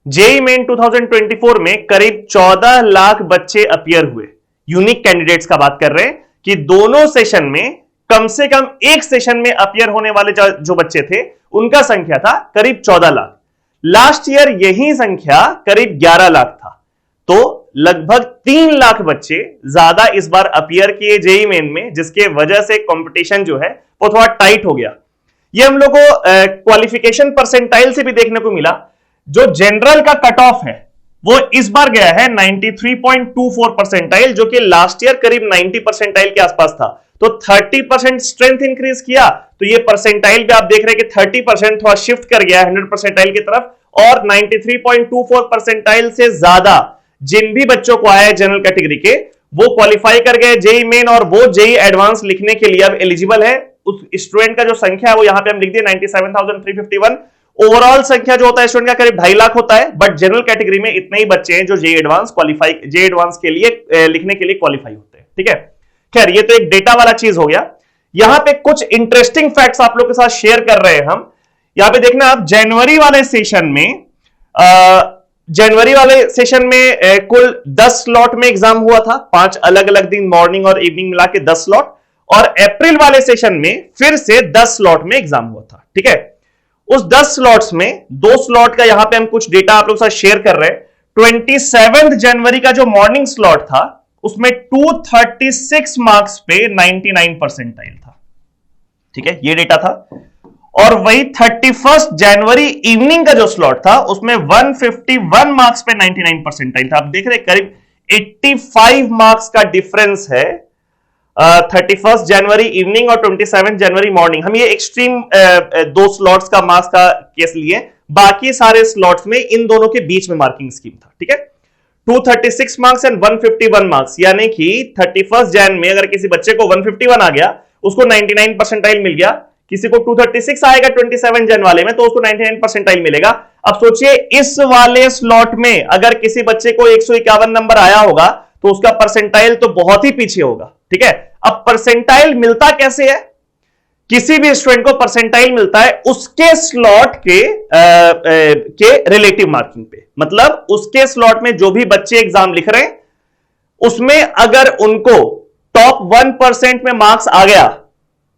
JEE main 2024 में करीब 14 लाख बच्चे अपियर हुए। यूनिक कैंडिडेट्स का बात कर रहे हैं कि दोनों सेशन में कम से कम एक सेशन में अपियर होने वाले जो बच्चे थे उनका संख्या था करीब 14 लाख। लास्ट ईयर यही संख्या करीब 11 लाख था। तो लगभग 3 लाख बच्चे ज्यादा इस बार अपियर किए जेईई मेन में, जिसके वजह से कंपटीशन जो है वो थोड़ा टाइट हो गया। ये हम लोग को क्वालिफिकेशन परसेंटाइल से भी देखने को मिला। जो जनरल का कट ऑफ है वो इस बार गया है 93.24 परसेंटाइल, जो कि लास्ट ईयर करीब 90 परसेंटाइल के आसपास था। तो 30% स्ट्रेंथ इंक्रीज किया, तो ये परसेंटाइल पे आप देख रहे हैं कि 30% थोड़ा शिफ्ट कर गया 100 परसेंटाइल की तरफ। और 93.24 परसेंटाइल से ज्यादा जिन भी बच्चों को आया जनरल कैटेगरी के, वो क्वालिफाई कर गए जेईई मेन, और वो जेईई एडवांस लिखने के लिए अब एलिजिबल है। उस स्टूडेंट का जो संख्या है वो यहां पे हम लिख दिए 97,351। ओवरऑल संख्या जो होता है स्टूडेंट का करीब 2.5 लाख होता है, बट जनरल कैटेगरी में इतने ही बच्चे हैं जो जेईई एडवांस के लिए लिखने के लिए क्वालिफाई होते हैं। ठीक है, खैर ये तो एक डेटा वाला चीज हो गया। यहां पे कुछ इंटरेस्टिंग फैक्ट्स आप लोग के साथ शेयर कर रहे हैं हम। यहां पे देखना आप, जनवरी वाले सेशन में कुल 10 स्लॉट में एग्जाम हुआ था, 5 अलग अलग दिन मॉर्निंग और इवनिंग मिला के 10 स्लॉट। और अप्रैल वाले सेशन में फिर से 10 स्लॉट में एग्जाम हुआ था। ठीक है, उस 10 स्लॉट्स में 2 स्लॉट का यहां पे हम कुछ डेटा आप लोग के साथ शेयर कर रहे हैं। 27 जनवरी का जो मॉर्निंग स्लॉट था उसमें 236 मार्क्स पे 99 परसेंटाइल था। ठीक है, ये डेटा था। और वही 31 जनवरी इवनिंग का जो स्लॉट था उसमें 151 मार्क्स पे 99 परसेंटाइल था। आप देख रहे हैं करीब 85 मार्क्स का डिफरेंस है 31 जनवरी इवनिंग और 27 जनवरी मॉर्निंग। हम ये एक्सट्रीम 2 स्लॉट्स का मार्क्स का केस लिए, बाकी सारे स्लॉट्स में इन दोनों के बीच में मार्किंग स्कीम था। ठीक है, 236 मार्क्स एंड 151 मार्क्स, यानी कि 31 जैन में अगर किसी बच्चे को 151 आ गया, उसको 99 परसेंटाइल मिल गया। किसी को 236 आएगा 27 जन वाले में, तो उसको 99 परसेंटाइल मिलेगा। अब सोचिए इस वाले स्लॉट में अगर किसी बच्चे को 151 नंबर आया होगा तो उसका परसेंटाइल तो बहुत ही पीछे होगा। ठीक है, अब परसेंटाइल मिलता कैसे है? किसी भी स्टूडेंट को परसेंटाइल मिलता है उसके स्लॉट के रिलेटिव मार्किंग पे। मतलब उसके स्लॉट में जो भी बच्चे एग्जाम लिख रहे हैं उसमें अगर उनको टॉप 1% में मार्क्स आ गया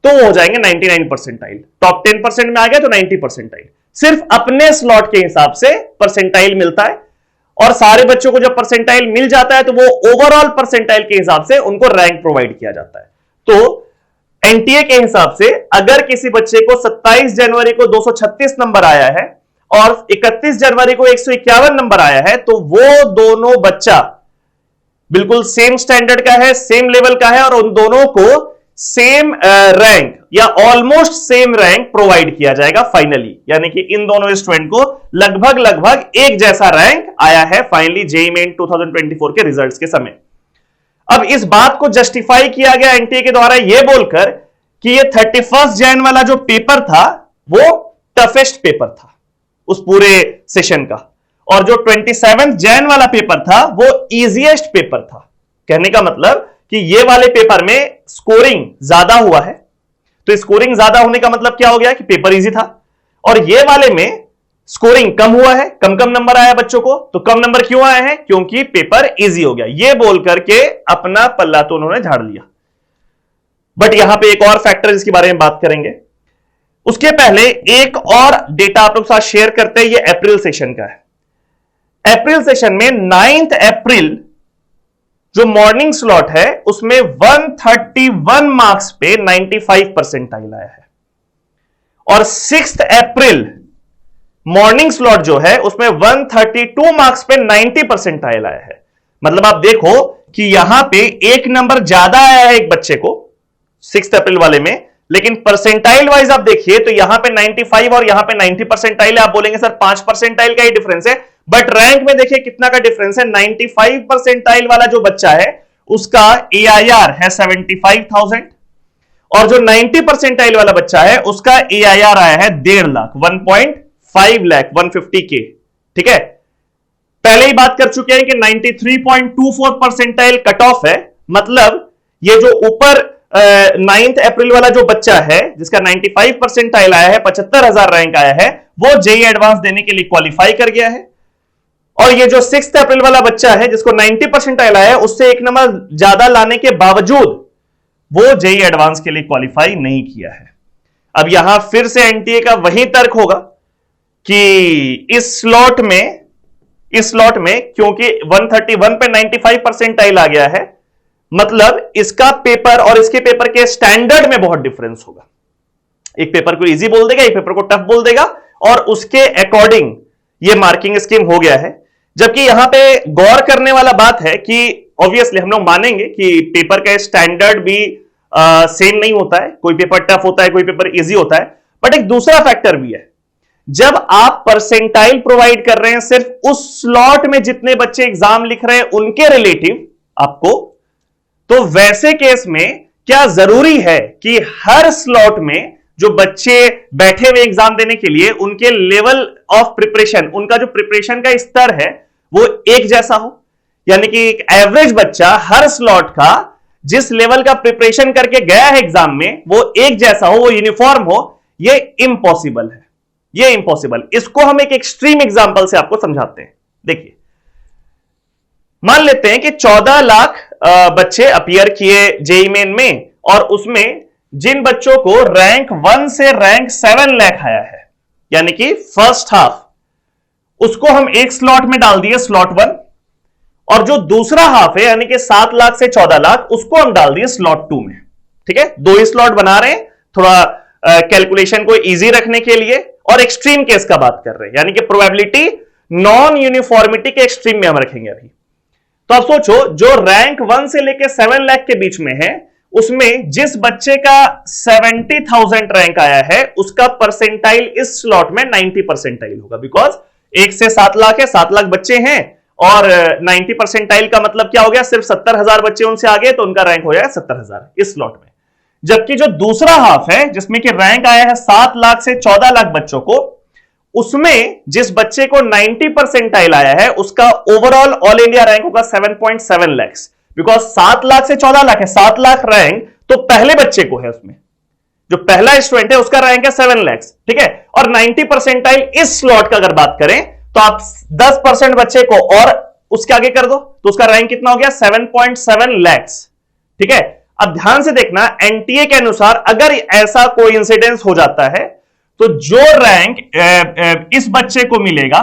तो वो हो जाएंगे 99 परसेंटाइल। टॉप 10% में आ गया तो 90 परसेंटाइल। सिर्फ अपने स्लॉट के हिसाब से परसेंटाइल मिलता है, और सारे बच्चों को जब परसेंटाइल मिल जाता है तो वो ओवरऑल परसेंटाइल के हिसाब से उनको रैंक प्रोवाइड किया जाता है। तो एनटीए के हिसाब से अगर किसी बच्चे को 27 जनवरी को 236 नंबर आया है और 31 जनवरी को 151 नंबर आया है, तो वो दोनों बच्चा बिल्कुल सेम स्टैंडर्ड का है, सेम लेवल का है, और उन दोनों को सेम रैंक या ऑलमोस्ट सेम रैंक प्रोवाइड किया जाएगा फाइनली। यानी कि इन दोनों स्टूडेंट को लगभग एक जैसा रैंक आया है फाइनली जेईई मेन 2024 के रिजल्ट्स के समय। अब इस बात को जस्टिफाई किया गया एनटीए के द्वारा यह बोलकर कि ये 31 जैन वाला जो पेपर था वो टफेस्ट पेपर था उस पूरे सेशन का, और जो 27 जैन वाला पेपर था वो इजीएस्ट पेपर था। कहने का मतलब कि ये वाले पेपर में स्कोरिंग ज्यादा हुआ है, तो स्कोरिंग ज्यादा होने का मतलब क्या हो गया कि पेपर इजी था। और ये वाले में स्कोरिंग कम हुआ है, कम नंबर आया बच्चों को। तो कम नंबर क्यों आए हैं? क्योंकि पेपर इजी हो गया। ये बोल करके अपना पल्ला तो उन्होंने झाड़ लिया। बट यहां पे एक और फैक्टर जिसके बारे में बात करेंगे, उसके पहले एक और डेटा आप लोग साथ शेयर करते हैं। ये अप्रैल सेशन का है। अप्रैल सेशन में 9 अप्रैल जो मॉर्निंग स्लॉट है उसमें 131 मार्क्स पे 95 परसेंटाइल आया है, और 6 अप्रैल मॉर्निंग स्लॉट जो है उसमें 132 मार्क्स पे 90 परसेंटाइल आया है। मतलब आप देखो कि यहां पे एक नंबर ज्यादा आया है एक बच्चे को 6 अप्रैल वाले में, लेकिन परसेंटाइल वाइज आप देखिए तो यहां पे 95 और यहां पे 90 परसेंटाइल है। आप बोलेंगे सर 5 परसेंटाइल का ही डिफरेंस है, बट रैंक में देखिए कितना का डिफरेंस है। 95 परसेंटाइल वाला जो बच्चा है उसका AIR है 75,000, और जो 90 परसेंटाइल वाला बच्चा है उसका AIR आया है 1.5 लाख, 1.5 लाख 150K। ठीक है, पहले ही बात कर चुके हैं कि 93.24 परसेंटाइल कट ऑफ है। मतलब ये जो ऊपर 9 अप्रैल वाला जो बच्चा है जिसका 95 परसेंटाइल आया है, 75,000 रैंक आया है, वो जेईई एडवांस देने के लिए क्वालिफाई कर गया है। और ये जो 6 अप्रैल वाला बच्चा है जिसको 90% आया है, उससे एक नंबर ज्यादा लाने के बावजूद वो जेईई एडवांस के लिए क्वालिफाई नहीं किया है। अब यहां फिर से एनटीए का वही तर्क होगा कि इस स्लॉट में क्योंकि 131 पे 95% आ गया है, मतलब इसका पेपर और इसके पेपर के स्टैंडर्ड में बहुत डिफरेंस होगा। एक पेपर को इजी बोल देगा, एक पेपर को टफ बोल देगा, और उसके अकॉर्डिंग ये मार्किंग स्कीम हो गया है। जबकि यहां पे गौर करने वाला बात है कि ऑब्वियसली हम लोग मानेंगे कि पेपर का स्टैंडर्ड भी सेम नहीं होता है, कोई पेपर टफ होता है, कोई पेपर इजी होता है, बट एक दूसरा फैक्टर भी है। जब आप परसेंटाइल प्रोवाइड कर रहे हैं सिर्फ उस स्लॉट में जितने बच्चे एग्जाम लिख रहे हैं उनके रिलेटिव आपको, तो वैसे केस में क्या जरूरी है कि हर स्लॉट में जो बच्चे बैठे हुए एग्जाम देने के लिए उनके लेवल ऑफ प्रिपरेशन, उनका जो प्रिपरेशन का स्तर है वो एक जैसा हो? यानी कि एक एवरेज बच्चा हर स्लॉट का जिस लेवल का प्रिपरेशन करके गया है एग्जाम में वो एक जैसा हो, वो यूनिफॉर्म हो, ये इम्पॉसिबल है, ये इम्पॉसिबल। इसको हम एक एक्सट्रीम एग्जांपल से आपको समझाते हैं। देखिए, मान लेते हैं कि 14 लाख बच्चे अपीयर किए जेईई मेन में, और उसमें जिन बच्चों को रैंक 1 से रैंक 7 लाख आया है, यानी कि फर्स्ट हाफ, उसको हम एक स्लॉट में डाल दिए, स्लॉट 1, और जो दूसरा हाफ है यानी कि 7 लाख से 14 लाख, उसको हम डाल दिए स्लॉट 2 में। ठीक है, दो ही स्लॉट बना रहे हैं, थोड़ा कैलकुलेशन को इजी रखने के लिए, और एक्सट्रीम केस का बात कर रहे हैं, यानी कि प्रोबेबिलिटी नॉन यूनिफॉर्मिटी के एक्सट्रीम में हम रखेंगे अभी। तो आप सोचो, जो रैंक 1 से लेकर 7 लाख के बीच में है, उसमें जिस बच्चे का 70,000 रैंक आया है उसका परसेंटाइल इस स्लॉट में 90 परसेंटाइल होगा, बिकॉज 1 से 7 लाख है, 7 लाख बच्चे हैं, और 90 परसेंटाइल का मतलब क्या हो गया, सिर्फ 70,000 बच्चे उनसे आगे, तो उनका रैंक हो जाएगा 70,000 इस स्लॉट में। जबकि जो दूसरा हाफ है जिसमें कि रैंक आया है 7 लाख से 14 लाख बच्चों को, उसमें जिस बच्चे को 90 परसेंटाइल आया है उसका ओवरऑल ऑल इंडिया रैंक होगा 7.7 लाख, बिकॉज 7 लाख से 14 लाख है, 7 लाख रैंक तो पहले बच्चे को है, उसमें जो पहला स्टूडेंट है उसका रैंक है 7 लाख, ठीक है। और 90 परसेंटाइल इस स्लॉट का अगर बात करें तो आप 10% बच्चे को और उसके आगे कर दो तो उसका रैंक कितना हो गया, 7.7 लाख, ठीक है। अब ध्यान से देखना, एनटीए के अनुसार अगर ऐसा कोई इंसिडेंस हो जाता है तो जो रैंक इस बच्चे को मिलेगा,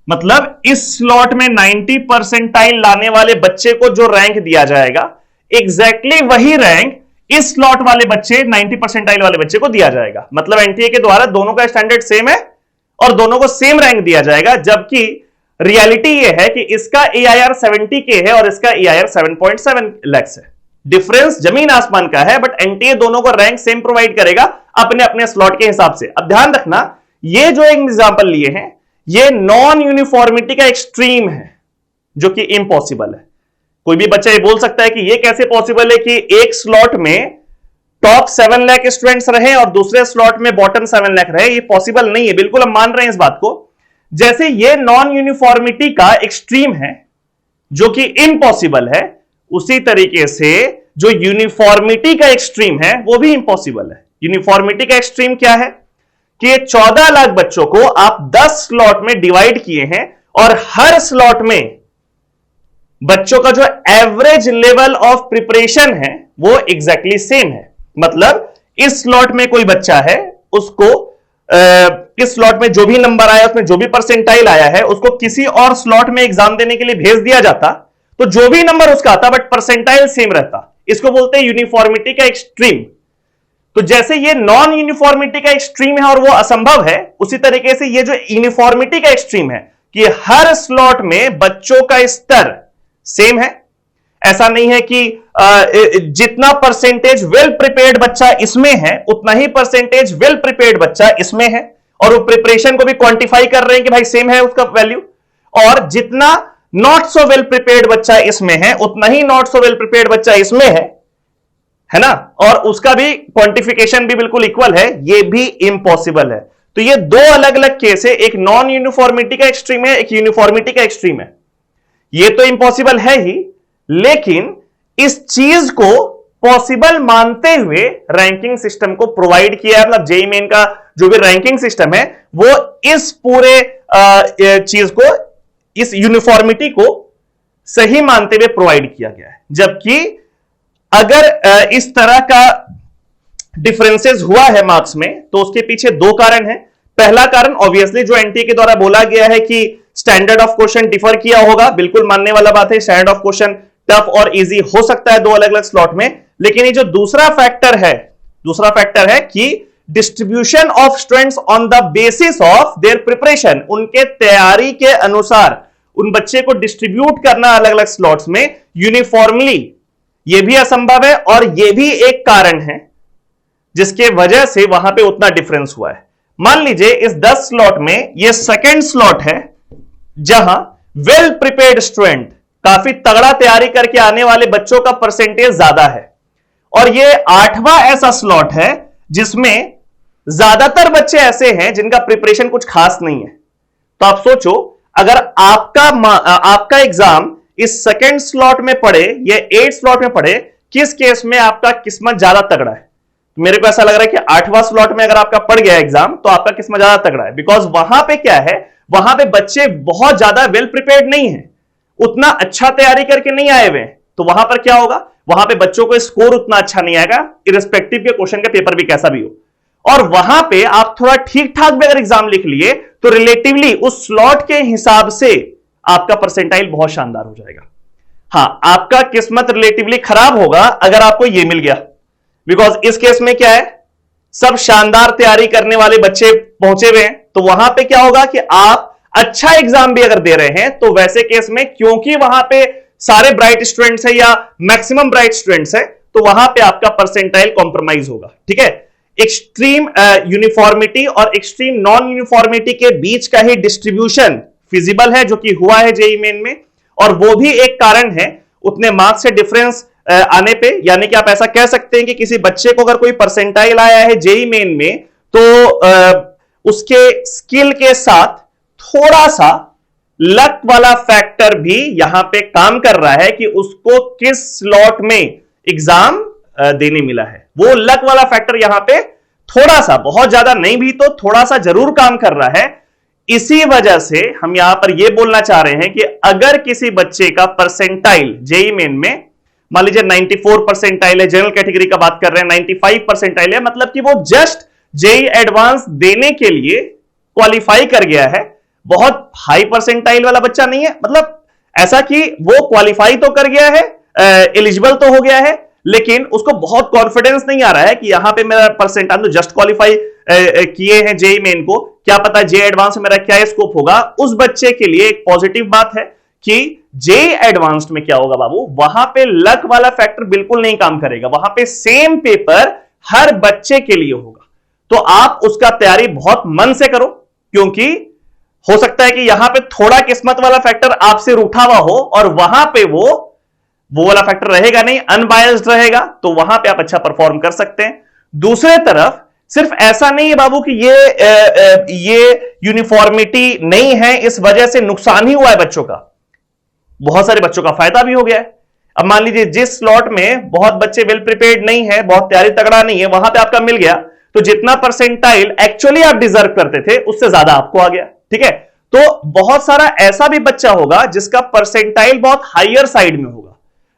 मतलब इस स्लॉट में 90 परसेंटाइल लाने वाले बच्चे को जो रैंक दिया जाएगा, एग्जैक्टली वही रैंक इस स्लॉट वाले बच्चे 90 परसेंटाइल वाले बच्चे को दिया जाएगा। मतलब एनटीए के द्वारा दोनों का स्टैंडर्ड सेम है और दोनों को सेम रैंक दिया जाएगा, जबकि रियलिटी यह है कि इसका AIR 70K है और इसका AIR 7.7 लाख है। डिफरेंस जमीन आसमान का है, बट एनटीए दोनों को रैंक सेम प्रोवाइड करेगा अपने अपने स्लॉट के हिसाब से। अब ध्यान रखना, ये जो एग्जांपल लिए हैं ये नॉन यूनिफॉर्मिटी का एक्सट्रीम है, जो कि इम्पॉसिबल है। कोई भी बच्चा ये बोल सकता है कि ये कैसे पॉसिबल है कि एक स्लॉट में टॉप 7 लाख स्टूडेंट्स रहे और दूसरे स्लॉट में बॉटम 7 लाख रहे। ये पॉसिबल नहीं है, बिल्कुल हम मान रहे हैं इस बात को। जैसे ये नॉन यूनिफॉर्मिटी का एक्सट्रीम है जो कि इम्पॉसिबल है, उसी तरीके से जो यूनिफॉर्मिटी का एक्सट्रीम है वो भी इम्पॉसिबल है। यूनिफॉर्मिटी का एक्सट्रीम क्या है कि 14 लाख बच्चों को आप 10 स्लॉट में डिवाइड किए हैं और हर स्लॉट में बच्चों का जो एवरेज लेवल ऑफ प्रिपरेशन है वो एग्जैक्टली सेम है। मतलब इस स्लॉट में कोई बच्चा है, उसको इस स्लॉट में जो भी नंबर आया, उसमें जो भी परसेंटाइल आया है, उसको किसी और स्लॉट में एग्जाम देने के लिए भेज दिया जाता तो जो भी नंबर उसका आता बट परसेंटाइल सेम रहता। इसको बोलते हैं यूनिफॉर्मिटी का एक्सट्रीम। तो जैसे ये नॉन यूनिफॉर्मिटी का एक्सट्रीम है और वो असंभव है, उसी तरीके से ये जो यूनिफॉर्मिटी का एक्सट्रीम है कि हर स्लॉट में बच्चों का स्तर सेम है। ऐसा नहीं है कि जितना परसेंटेज वेल प्रिपेयर्ड बच्चा इसमें है उतना ही परसेंटेज वेल प्रिपेयर्ड बच्चा इसमें है, और वो प्रिपरेशन को भी क्वांटिफाई कर रहे हैं कि भाई सेम है उसका वैल्यू। और जितना नॉट सो वेल प्रिपेयर्ड बच्चा इसमें है उतना ही नॉट सो वेल प्रिपेयर्ड बच्चा इसमें है ना, और उसका भी क्वांटिफिकेशन भी बिल्कुल इक्वल है। ये भी इम्पॉसिबल है। तो ये दो अलग अलग केस है, एक नॉन यूनिफॉर्मिटी का एक्सट्रीम है, एक यूनिफॉर्मिटी का एक्सट्रीम है। ये तो इम्पॉसिबल है ही, लेकिन इस चीज को पॉसिबल मानते हुए रैंकिंग सिस्टम को प्रोवाइड किया है। मतलब जेईई मेन का जो भी रैंकिंग सिस्टम है वो इस पूरे चीज को इस यूनिफॉर्मिटी को सही मानते हुए प्रोवाइड किया गया है। जबकि अगर इस तरह का डिफरेंसेस हुआ है मार्क्स में तो उसके पीछे दो कारण है। पहला कारण ऑब्वियसली जो एनटीए के द्वारा बोला गया है कि स्टैंडर्ड ऑफ क्वेश्चन डिफर किया होगा, बिल्कुल मानने वाला बात है। स्टैंडर्ड ऑफ क्वेश्चन टफ और इजी हो सकता है दो अलग अलग स्लॉट में, लेकिन ये जो दूसरा फैक्टर है कि distribution of students on the basis of their preparation, उनके तैयारी के अनुसार उन बच्चे को डिस्ट्रीब्यूट करना अलग अलग स्लॉट्स में यूनिफॉर्मली, यह भी असंभव है और यह भी एक कारण है जिसके वजह से वहां पे उतना डिफरेंस हुआ है। मान लीजिए इस 10 स्लॉट में यह सेकंड स्लॉट है जहां वेल प्रिपेयर्ड स्टूडेंट, काफी तगड़ा तैयारी करके आने वाले बच्चों का परसेंटेज ज्यादा है, और यह 8वां ऐसा स्लॉट है जिसमें ज्यादातर बच्चे ऐसे हैं जिनका प्रिपरेशन कुछ खास नहीं है। तो आप सोचो, अगर आपका एग्जाम इस सेकंड स्लॉट में पड़े या 8 स्लॉट में पड़े, किस केस में आपका किस्मत ज्यादा तगड़ा है? मेरे को ऐसा लग रहा है कि 8वां स्लॉट में अगर आपका पड़ गया एग्जाम तो आपका किस्मत ज्यादा तगड़ा है। बिकॉज वहां पे क्या है, वहां पे बच्चे बहुत ज्यादा वेल प्रिपेयर्ड नहीं है, उतना अच्छा तैयारी करके नहीं आए हुए, तो वहां पर क्या होगा, वहां पे बच्चों को स्कोर उतना अच्छा नहीं आएगा, इर्रेस्पेक्टिव के क्वेश्चन का पेपर भी कैसा भी हो। और वहां पे आप थोड़ा ठीक ठाक भी अगर एग्जाम लिख लिए तो रिलेटिवली उस स्लॉट के हिसाब से आपका परसेंटाइल बहुत शानदार हो जाएगा। हां, आपका किस्मत रिलेटिवली खराब होगा अगर आपको यह मिल गया, बिकॉज इस केस में क्या है, सब शानदार तैयारी करने वाले बच्चे पहुंचे हुए हैं, तो वहां पे क्या होगा कि आप अच्छा एग्जाम भी अगर दे रहे हैं तो वैसे केस में, क्योंकि वहां पे सारे ब्राइट स्टूडेंट्स हैं या मैक्सिमम ब्राइट स्टूडेंट्स हैं, तो वहां पे आपका परसेंटाइल कॉम्प्रोमाइज होगा। ठीक है, एक्सट्रीम यूनिफॉर्मिटी और एक्सट्रीम नॉन यूनिफॉर्मिटी के बीच का ही डिस्ट्रीब्यूशन फिजिबल है, जो कि हुआ है जेईई मेन में, और वो भी एक कारण है उतने मार्क्स से डिफरेंस आने पे। यानी कि आप ऐसा कह सकते हैं कि किसी बच्चे को अगर कोई परसेंटाइल आया है जेईई मेन में तो उसके स्किल के साथ थोड़ा सा लक वाला फैक्टर भी यहां पे काम कर रहा है कि उसको किस स्लॉट में एग्जाम देने मिला है। वो लक वाला फैक्टर यहां पे थोड़ा सा, बहुत ज्यादा नहीं भी तो थोड़ा सा जरूर काम कर रहा है। इसी वजह से हम यहां पर यह बोलना चाह रहे हैं कि अगर किसी बच्चे का परसेंटाइल जेईई मेन में मान लीजिए 94 परसेंटाइल है, जनरल कैटेगरी का बात कर रहे हैं, 95 परसेंटाइल है, मतलब कि वो जस्ट जेईई एडवांस देने के लिए क्वालिफाई कर गया है, बहुत हाई परसेंटाइल वाला बच्चा नहीं है, मतलब ऐसा कि वो क्वालिफाई तो कर गया है, एलिजिबल तो हो गया है, लेकिन उसको बहुत कॉन्फिडेंस नहीं आ रहा है कि यहां पे मेरा परसेंटाइल तो जस्ट क्वालिफाई किए हैं जेईई मेन को, क्या पता जेईई एडवांस में मेरा क्या स्कोप होगा। उस बच्चे के लिए एक पॉजिटिव बात है कि जेईई एडवांस्ड में क्या होगा बाबू, वहां पे लक वाला फैक्टर बिल्कुल नहीं काम करेगा, वहां पे सेम पेपर हर बच्चे के लिए होगा। तो आप उसका तैयारी बहुत मन से करो, क्योंकि हो सकता है कि यहां पे थोड़ा किस्मत वाला फैक्टर आपसे रूठा हुआ हो और वहां पे वो वाला फैक्टर रहेगा नहीं, अनबायस्ड रहेगा, तो वहां पे आप अच्छा परफॉर्म कर सकते हैं। दूसरे तरफ सिर्फ ऐसा नहीं है बाबू कि ये यूनिफॉर्मिटी नहीं है, इस वजह से नुकसान ही हुआ है बच्चों का, बहुत सारे बच्चों का फायदा भी हो गया है। अब मान लीजिए जिस स्लॉट में बहुत बच्चे वेल प्रिपेयर्ड नहीं है, बहुत तैयारी तगड़ा नहीं है, वहां पे आपका मिल गया, तो जितना परसेंटाइल एक्चुअली आप डिजर्व करते थे उससे ज्यादा आपको आ गया। ठीक है, तो बहुत सारा ऐसा भी बच्चा होगा जिसका परसेंटाइल बहुत हायर साइड में होगा,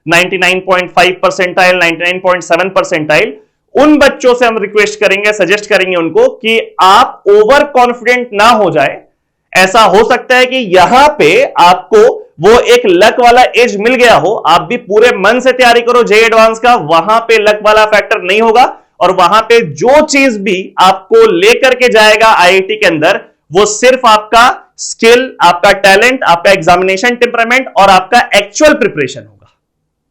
99.5 परसेंटाइल, 99.7 परसेंटाइल। उन बच्चों से हम रिक्वेस्ट करेंगे, सजेस्ट करेंगे उनको कि आप ओवर कॉन्फिडेंट ना हो जाए। ऐसा हो सकता है कि यहां पे आपको वो एक लक वाला एज मिल गया हो, आप भी पूरे मन से तैयारी करो जेईई एडवांस का, वहां पे लक वाला फैक्टर नहीं होगा, और वहां पे जो चीज भी आपको लेकर के जाएगा आईआईटी के अंदर, वो सिर्फ आपका स्किल, आपका टैलेंट, आपका एग्जामिनेशन टेम्परामेंट और आपका एक्चुअल प्रिपरेशन होगा।